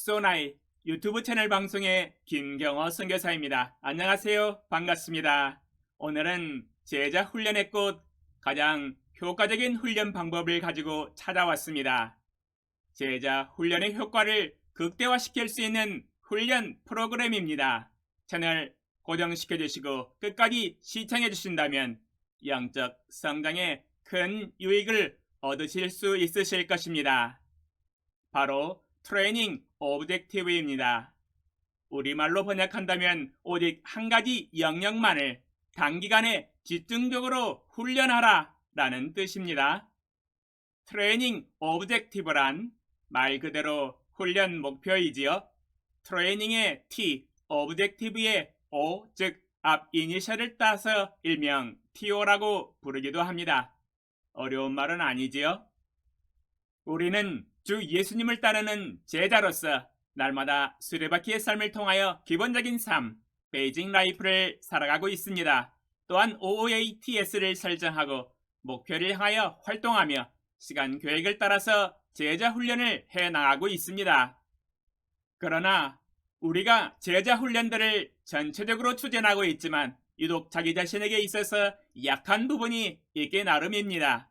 소나이 유튜브 채널 방송의 김경호 선교사입니다. 안녕하세요. 반갑습니다. 오늘은 제자 훈련의 꽃 가장 효과적인 훈련 방법을 가지고 찾아왔습니다. 제자 훈련의 효과를 극대화시킬 수 있는 훈련 프로그램입니다. 채널 고정시켜 주시고 끝까지 시청해 주신다면 영적 성장에 큰 유익을 얻으실 수 있으실 것입니다. 바로 트레이닝 오브젝티브입니다. 우리말로 번역한다면 오직 한 가지 영역만을 단기간에 집중적으로 훈련하라 라는 뜻입니다. 트레이닝 오브젝티브란 말 그대로 훈련 목표이지요. 트레이닝의 T, 오브젝티브의 O, 즉 앞 이니셜을 따서 일명 TO라고 부르기도 합니다. 어려운 말은 아니지요. 우리는 주 예수님을 따르는 제자로서 날마다 수레바퀴의 삶을 통하여 기본적인 삶, 베이징 라이프를 살아가고 있습니다. 또한 OOATS를 설정하고 목표를 향하여 활동하며 시간 계획을 따라서 제자 훈련을 해나가고 있습니다. 그러나 우리가 제자 훈련들을 전체적으로 추진하고 있지만 유독 자기 자신에게 있어서 약한 부분이 있기 나름입니다.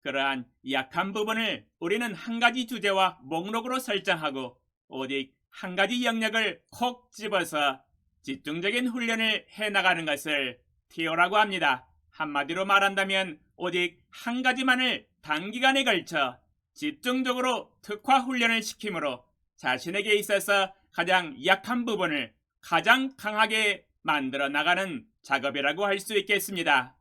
그러한 약한 부분을 우리는 한 가지 주제와 목록으로 설정하고 오직 한 가지 영역을 콕 집어서 집중적인 훈련을 해나가는 것을 TO라고 합니다. 한마디로 말한다면 오직 한 가지만을 단기간에 걸쳐 집중적으로 특화 훈련을 시키므로 자신에게 있어서 가장 약한 부분을 가장 강하게 만들어 나가는 작업이라고 할 수 있겠습니다.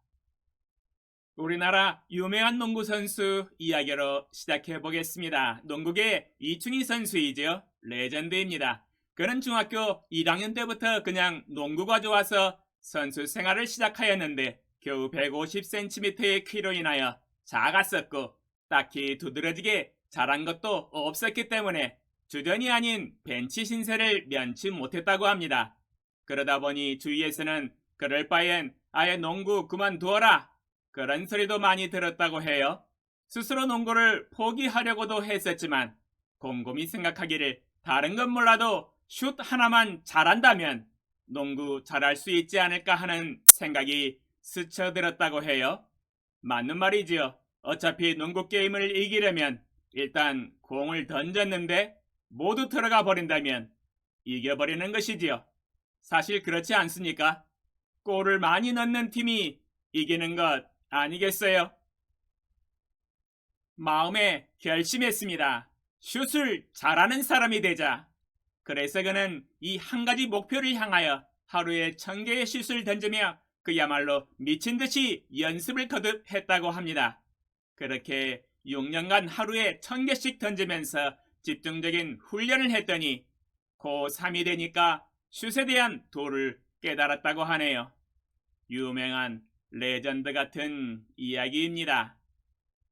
우리나라 유명한 농구 선수 이야기로 시작해 보겠습니다. 농구계 이충희 선수이죠. 레전드입니다. 그는 중학교 1학년 때부터 그냥 농구가 좋아서 선수 생활을 시작하였는데 겨우 150cm의 키로 인하여 작았었고 딱히 두드러지게 잘한 것도 없었기 때문에 주전이 아닌 벤치 신세를 면치 못했다고 합니다. 그러다 보니 주위에서는 그럴 바엔 아예 농구 그만두어라 그런 소리도 많이 들었다고 해요. 스스로 농구를 포기하려고도 했었지만 곰곰이 생각하기를 다른 건 몰라도 슛 하나만 잘한다면 농구 잘할 수 있지 않을까 하는 생각이 스쳐들었다고 해요. 맞는 말이지요. 어차피 농구 게임을 이기려면 일단 공을 던졌는데 모두 들어가 버린다면 이겨버리는 것이지요. 사실 그렇지 않습니까? 골을 많이 넣는 팀이 이기는 것 아니겠어요? 마음에 결심했습니다. 슛을 잘하는 사람이 되자. 그래서 그는 이 한 가지 목표를 향하여 하루에 1000개의 슛을 던지며 그야말로 미친 듯이 연습을 거듭했다고 합니다. 그렇게 6년간 하루에 1000개씩 던지면서 집중적인 훈련을 했더니 고3이 되니까 슛에 대한 도를 깨달았다고 하네요. 유명한 레전드 같은 이야기입니다.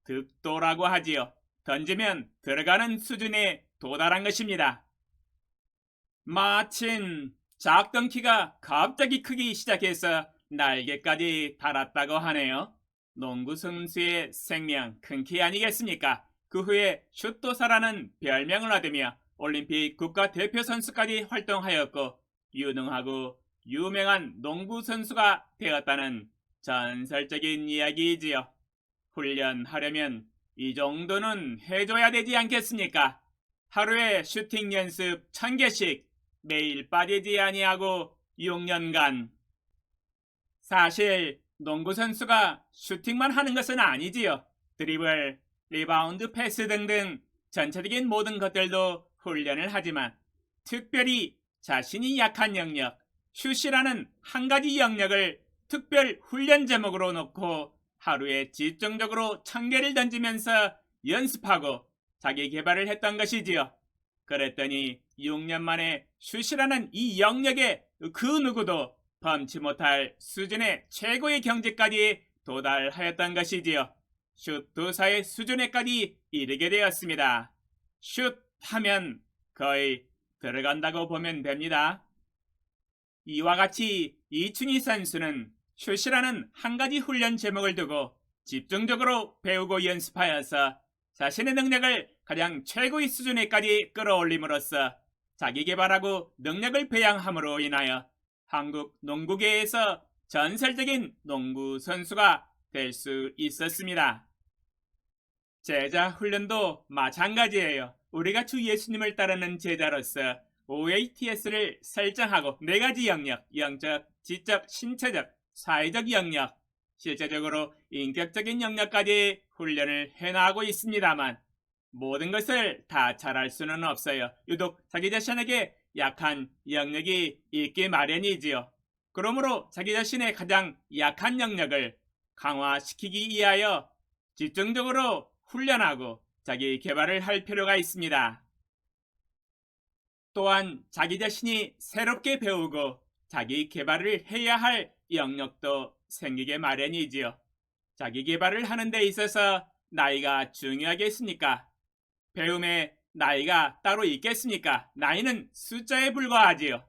득도라고 하지요. 던지면 들어가는 수준에 도달한 것입니다. 마침 작던 키가 갑자기 크기 시작해서 날개까지 달았다고 하네요. 농구 선수의 생명 큰 키 아니겠습니까? 그 후에 슛도사라는 별명을 얻으며 올림픽 국가대표 선수까지 활동하였고 유능하고 유명한 농구 선수가 되었다는 전설적인 이야기이지요. 훈련하려면 이 정도는 해줘야 되지 않겠습니까? 하루에 슈팅 연습 1000개씩 매일 빠지지 아니하고 6년간. 사실 농구 선수가 슈팅만 하는 것은 아니지요. 드리블, 리바운드, 패스 등등 전체적인 모든 것들도 훈련을 하지만 특별히 자신이 약한 영역, 슛이라는 한 가지 영역을 특별 훈련 제목으로 놓고 하루에 집중적으로 1000개를 던지면서 연습하고 자기 개발을 했던 것이지요. 그랬더니 6년 만에 슛이라는 이 영역에 그 누구도 범치 못할 수준의 최고의 경지까지 도달하였던 것이지요. 슛도사의 수준에까지 이르게 되었습니다. 슛 하면 거의 들어간다고 보면 됩니다. 이와 같이 이충희 선수는 슛이라는 한 가지 훈련 제목을 두고 집중적으로 배우고 연습하여서 자신의 능력을 가장 최고의 수준에까지 끌어올림으로써 자기 개발하고 능력을 배양함으로 인하여 한국 농구계에서 전설적인 농구 선수가 될 수 있었습니다. 제자 훈련도 마찬가지예요. 우리가 주 예수님을 따르는 제자로서 OATS를 설정하고 4가지 영역, 영적, 지적, 신체적, 사회적 영역, 실제적으로 인격적인 영역까지 훈련을 해나가고 있습니다만 모든 것을 다 잘할 수는 없어요. 유독 자기 자신에게 약한 영역이 있기 마련이지요. 그러므로 자기 자신의 가장 약한 영역을 강화시키기 위하여 집중적으로 훈련하고 자기 개발을 할 필요가 있습니다. 또한 자기 자신이 새롭게 배우고 자기 개발을 해야 할 영역도 생기게 마련이지요. 자기 개발을 하는 데 있어서 나이가 중요하겠습니까? 배움에 나이가 따로 있겠습니까? 나이는 숫자에 불과하지요.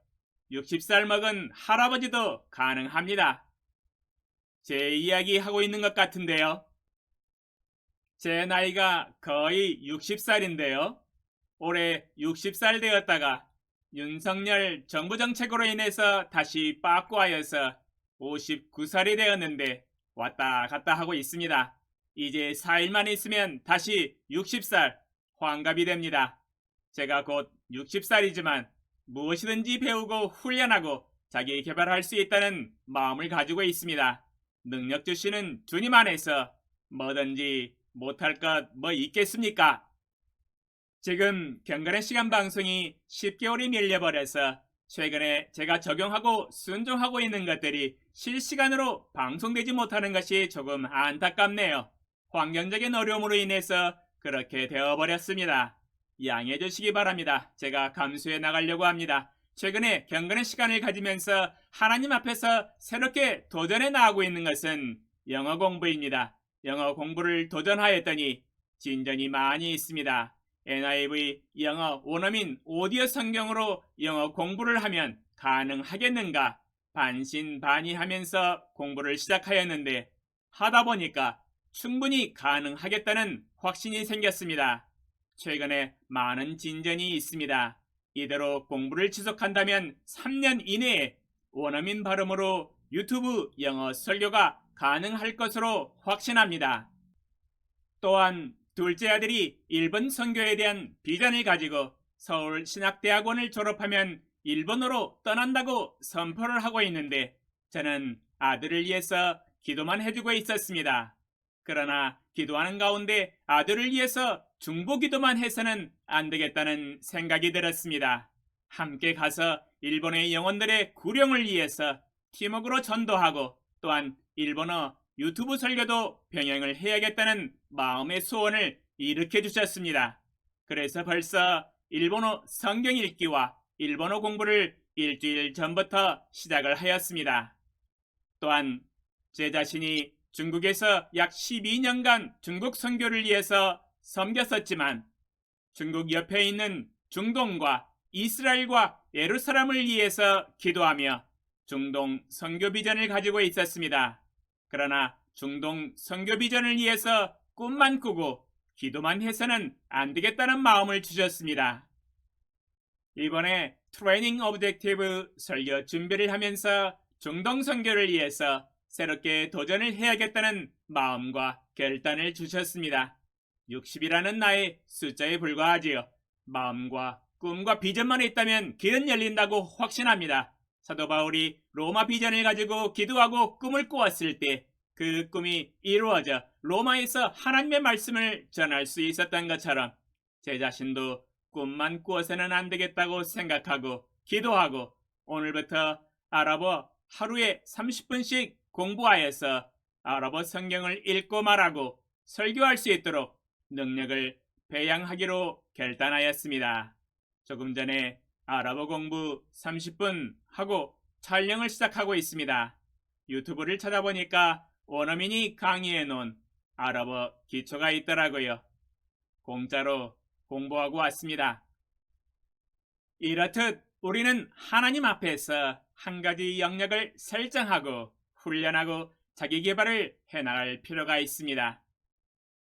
60살 먹은 할아버지도 가능합니다. 제 이야기 하고 있는 것 같은데요. 제 나이가 거의 60살인데요. 올해 60살 되었다가 윤석열 정부 정책으로 인해서 다시 빠꾸하여서 59살이 되었는데 왔다 갔다 하고 있습니다. 이제 4일만 있으면 다시 60살 환갑이 됩니다. 제가 곧 60살이지만 무엇이든지 배우고 훈련하고 자기 개발할 수 있다는 마음을 가지고 있습니다. 능력 주시는 주님 안에서 뭐든지 못할 것 뭐 있겠습니까? 지금 경건의 시간 방송이 10개월이 밀려버려서 최근에 제가 적용하고 순종하고 있는 것들이 실시간으로 방송되지 못하는 것이 조금 안타깝네요. 환경적인 어려움으로 인해서 그렇게 되어버렸습니다. 양해해 주시기 바랍니다. 제가 감수해 나가려고 합니다. 최근에 경건의 시간을 가지면서 하나님 앞에서 새롭게 도전해 나가고 있는 것은 영어 공부입니다. 영어 공부를 도전하였더니 진전이 많이 있습니다. NIV 영어 원어민 오디오 성경으로 영어 공부를 하면 가능하겠는가 반신반의하면서 공부를 시작하였는데 하다 보니까 충분히 가능하겠다는 확신이 생겼습니다. 최근에 많은 진전이 있습니다. 이대로 공부를 지속한다면 3년 이내에 원어민 발음으로 유튜브 영어 설교가 가능할 것으로 확신합니다. 또한 둘째 아들이 일본 선교에 대한 비전을 가지고 서울신학대학원을 졸업하면 일본으로 떠난다고 선포를 하고 있는데 저는 아들을 위해서 기도만 해주고 있었습니다. 그러나 기도하는 가운데 아들을 위해서 중보기도만 해서는 안 되겠다는 생각이 들었습니다. 함께 가서 일본의 영혼들의 구령을 위해서 팀워크로 전도하고 또한 일본어 유튜브 설교도 병행을 해야겠다는 마음의 소원을 일으켜 주셨습니다. 그래서 벌써 일본어 성경 읽기와 일본어 공부를 일주일 전부터 시작을 하였습니다. 또한 제 자신이 중국에서 약 12년간 중국 선교를 위해서 섬겼었지만 중국 옆에 있는 중동과 이스라엘과 예루살렘을 위해서 기도하며 중동 선교 비전을 가지고 있었습니다. 그러나 중동 선교 비전을 위해서 꿈만 꾸고 기도만 해서는 안 되겠다는 마음을 주셨습니다. 이번에 트레이닝 오브젝티브 설교 준비를 하면서 중동 선교를 위해서 새롭게 도전을 해야겠다는 마음과 결단을 주셨습니다. 60이라는 나이 숫자에 불과하지요. 마음과 꿈과 비전만 있다면 길은 열린다고 확신합니다. 사도 바울이 로마 비전을 가지고 기도하고 꿈을 꾸었을 때 그 꿈이 이루어져 로마에서 하나님의 말씀을 전할 수 있었던 것처럼 제 자신도 꿈만 꾸어서는 안 되겠다고 생각하고 기도하고 오늘부터 아랍어 하루에 30분씩 공부하여서 아랍어 성경을 읽고 말하고 설교할 수 있도록 능력을 배양하기로 결단하였습니다. 조금 전에 아랍어 공부 30분 하고 촬영을 시작하고 있습니다. 유튜브를 찾아보니까 원어민이 강의해 놓은 아랍어 기초가 있더라고요. 공짜로 공부하고 왔습니다. 이렇듯 우리는 하나님 앞에서 한 가지 영역을 설정하고 훈련하고 자기 개발을 해나갈 필요가 있습니다.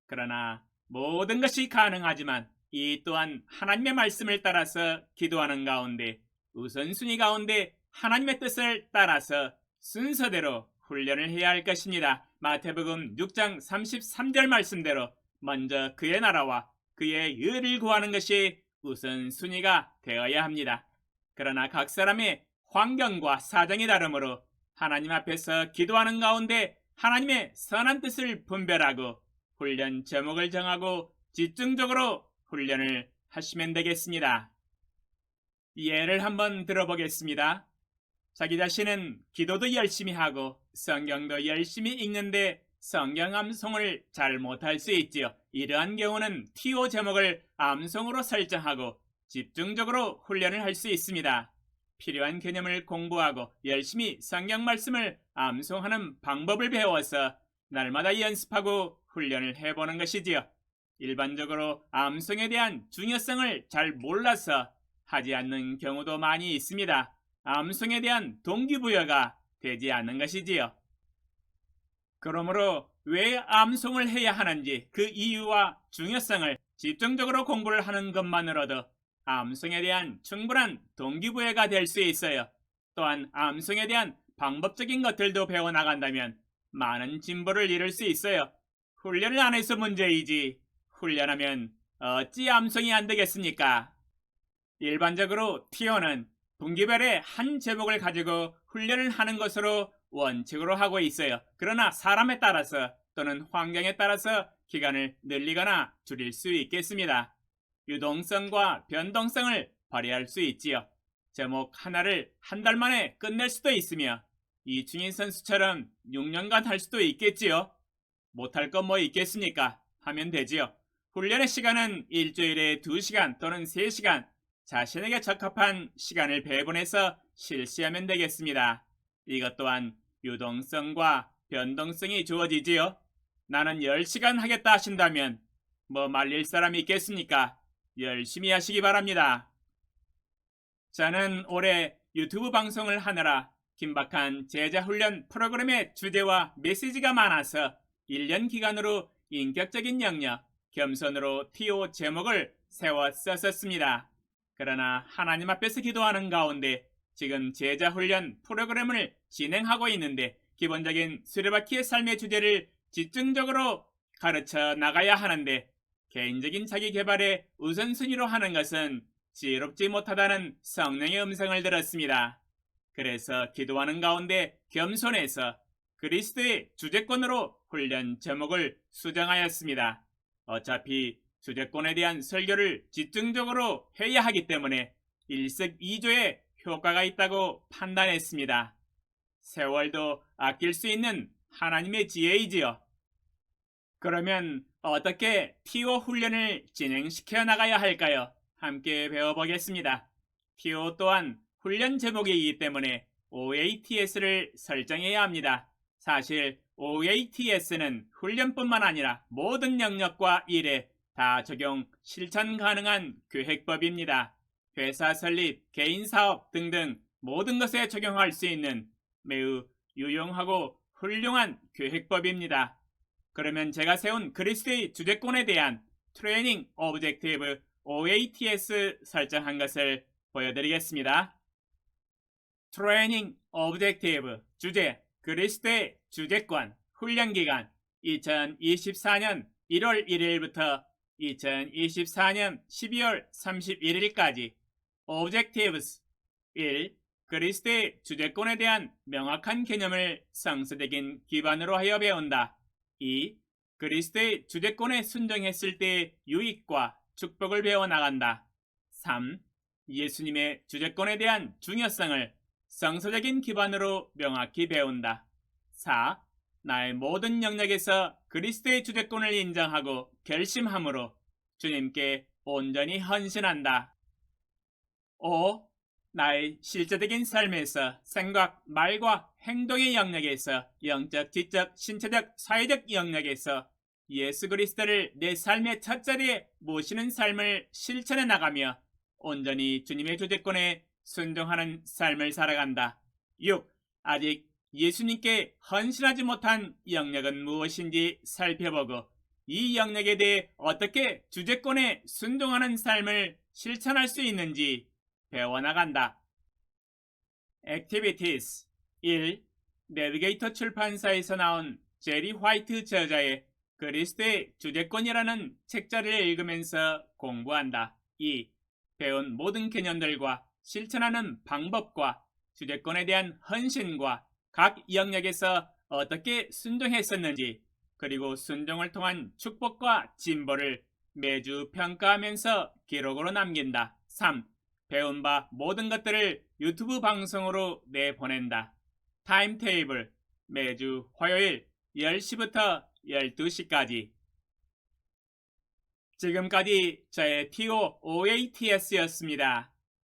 그러나 모든 것이 가능하지만 이 또한 하나님의 말씀을 따라서 기도하는 가운데 우선순위 가운데 하나님의 뜻을 따라서 순서대로 훈련을 해야 할 것입니다. 마태복음 6장 33절 말씀대로 먼저 그의 나라와 그의 의를 구하는 것이 우선순위가 되어야 합니다. 그러나 각 사람의 환경과 사정이 다르므로 하나님 앞에서 기도하는 가운데 하나님의 선한 뜻을 분별하고 훈련 제목을 정하고 집중적으로 훈련을 하시면 되겠습니다. 예를 한번 들어보겠습니다. 자기 자신은 기도도 열심히 하고 성경도 열심히 읽는데 성경 암송을 잘 못할 수 있지요. 이러한 경우는 TO 제목을 암송으로 설정하고 집중적으로 훈련을 할 수 있습니다. 필요한 개념을 공부하고 열심히 성경 말씀을 암송하는 방법을 배워서 날마다 연습하고 훈련을 해보는 것이지요. 일반적으로 암송에 대한 중요성을 잘 몰라서 하지 않는 경우도 많이 있습니다. 암송에 대한 동기부여가 되지 않는 것이지요. 그러므로 왜 암송을 해야 하는지 그 이유와 중요성을 집중적으로 공부를 하는 것만으로도 암송에 대한 충분한 동기부여가 될 수 있어요. 또한 암송에 대한 방법적인 것들도 배워나간다면 많은 진보를 이룰 수 있어요. 훈련을 안 해서 문제이지 훈련하면 어찌 암송이 안 되겠습니까? 일반적으로 TO는 분기별의 한 제목을 가지고 훈련을 하는 것으로 원칙으로 하고 있어요. 그러나 사람에 따라서 또는 환경에 따라서 기간을 늘리거나 줄일 수 있겠습니다. 유동성과 변동성을 발휘할 수 있지요. 제목 하나를 한 달 만에 끝낼 수도 있으며 이충인 선수처럼 6년간 할 수도 있겠지요. 못할 건 뭐 있겠습니까? 하면 되지요. 훈련의 시간은 일주일에 2시간 또는 3시간 자신에게 적합한 시간을 배분해서 실시하면 되겠습니다. 이것 또한 유동성과 변동성이 주어지지요. 나는 10시간 하겠다 하신다면 뭐 말릴 사람이 있겠습니까? 열심히 하시기 바랍니다. 저는 올해 유튜브 방송을 하느라 긴박한 제자훈련 프로그램의 주제와 메시지가 많아서 1년 기간으로 인격적인 영역, 겸손으로 TO 제목을 세워 썼었습니다. 그러나 하나님 앞에서 기도하는 가운데 지금 제자훈련 프로그램을 진행하고 있는데 기본적인 수레바퀴의 삶의 주제를 집중적으로 가르쳐 나가야 하는데 개인적인 자기 개발에 우선순위로 하는 것은 지혜롭지 못하다는 성령의 음성을 들었습니다. 그래서 기도하는 가운데 겸손해서 그리스도의 주제권으로 훈련 제목을 수정하였습니다. 어차피 주제권에 대한 설교를 집중적으로 해야 하기 때문에 일석이조의 효과가 있다고 판단했습니다. 세월도 아낄 수 있는 하나님의 지혜이지요. 그러면 어떻게 TO 훈련을 진행시켜 나가야 할까요? 함께 배워보겠습니다. TO 또한 훈련 제목이기 때문에 OATS를 설정해야 합니다. 사실 OATS는 훈련뿐만 아니라 모든 영역과 일에 다 적용, 실천 가능한 계획법입니다. 회사 설립, 개인 사업 등등 모든 것에 적용할 수 있는 매우 유용하고 훌륭한 계획법입니다. 그러면 제가 세운 그리스도의 주제권에 대한 트레이닝 오브젝티브 OATS 설정한 것을 보여드리겠습니다. 트레이닝 오브젝티브 주제 그리스도의 주제권 훈련기간 2024년 1월 1일부터 2024년 12월 31일까지 Objectives 1. 그리스도의 주제권에 대한 명확한 개념을 성서적인 기반으로 하여 배운다. 2. 그리스도의 주제권에 순종했을 때의 유익과 축복을 배워나간다. 3. 예수님의 주제권에 대한 중요성을 성서적인 기반으로 명확히 배운다. 4. 나의 모든 영역에서 그리스도의 주제권을 인정하고 결심함으로 주님께 온전히 헌신한다. 5. 나의 실제적인 삶에서 생각, 말과 행동의 영역에서 영적, 지적, 신체적, 사회적 영역에서 예수 그리스도를 내 삶의 첫 자리에 모시는 삶을 실천해 나가며 온전히 주님의 주제권에 순종하는 삶을 살아간다. 6. 아직 예수님께 헌신하지 못한 영역은 무엇인지 살펴보고 이 영역에 대해 어떻게 주재권에 순종하는 삶을 실천할 수 있는지 배워나간다. Activities 1. 내비게이터 출판사에서 나온 제리 화이트 저자의 그리스도의 주재권이라는 책자를 읽으면서 공부한다. 2. 배운 모든 개념들과 실천하는 방법과 주재권에 대한 헌신과 각 영역에서 어떻게 순종했었는지, 그리고 순종을 통한 축복과 진보를 매주 평가하면서 기록으로 남긴다. 3. 배운 바 모든 것들을 유튜브 방송으로 내보낸다. 타임테이블 매주 화요일 10시부터 12시까지. 지금까지 저의 TOOATS였습니다.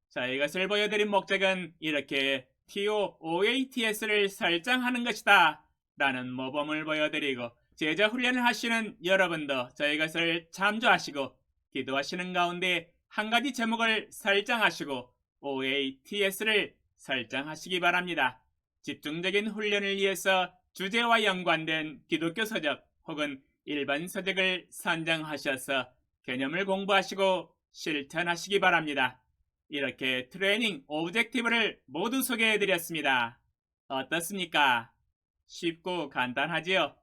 자, 이것을 보여드린 목적은 이렇게 TOOATS를 설정하는 것이다 라는 모범을 보여드리고, 제자 훈련을 하시는 여러분도 저희 것을 참조하시고 기도하시는 가운데 한 가지 제목을 설정하시고 OATS를 설정하시기 바랍니다. 집중적인 훈련을 위해서 주제와 연관된 기독교 서적 혹은 일반 서적을 선정하셔서 개념을 공부하시고 실천하시기 바랍니다. 이렇게 트레이닝 오브젝티브를 모두 소개해드렸습니다. 어떻습니까? 쉽고 간단하지요?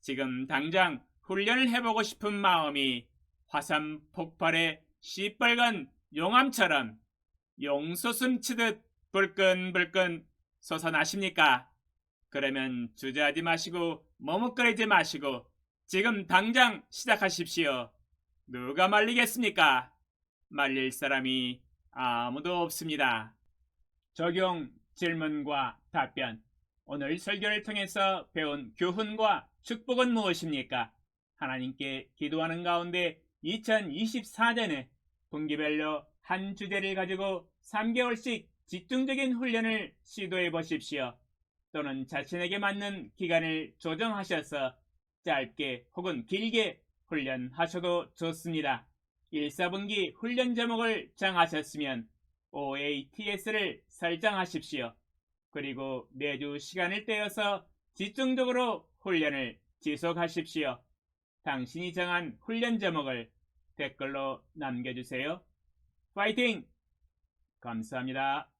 지금 당장 훈련을 해보고 싶은 마음이 화산 폭발의 시뻘건 용암처럼 용솟음 치듯 불끈불끈 솟아나십니까? 그러면 주저하지 마시고 머뭇거리지 마시고 지금 당장 시작하십시오. 누가 말리겠습니까? 말릴 사람이 아무도 없습니다. 적용 질문과 답변. 오늘 설교를 통해서 배운 교훈과 축복은 무엇입니까? 하나님께 기도하는 가운데 2024년에 분기별로 한 주제를 가지고 3개월씩 집중적인 훈련을 시도해 보십시오. 또는 자신에게 맞는 기간을 조정하셔서 짧게 혹은 길게 훈련하셔도 좋습니다. 1, 4분기 훈련 제목을 정하셨으면 OATS를 설정하십시오. 그리고 매주 시간을 떼어서 집중적으로 훈련을 지속하십시오. 당신이 정한 훈련 제목을 댓글로 남겨주세요. 파이팅! 감사합니다.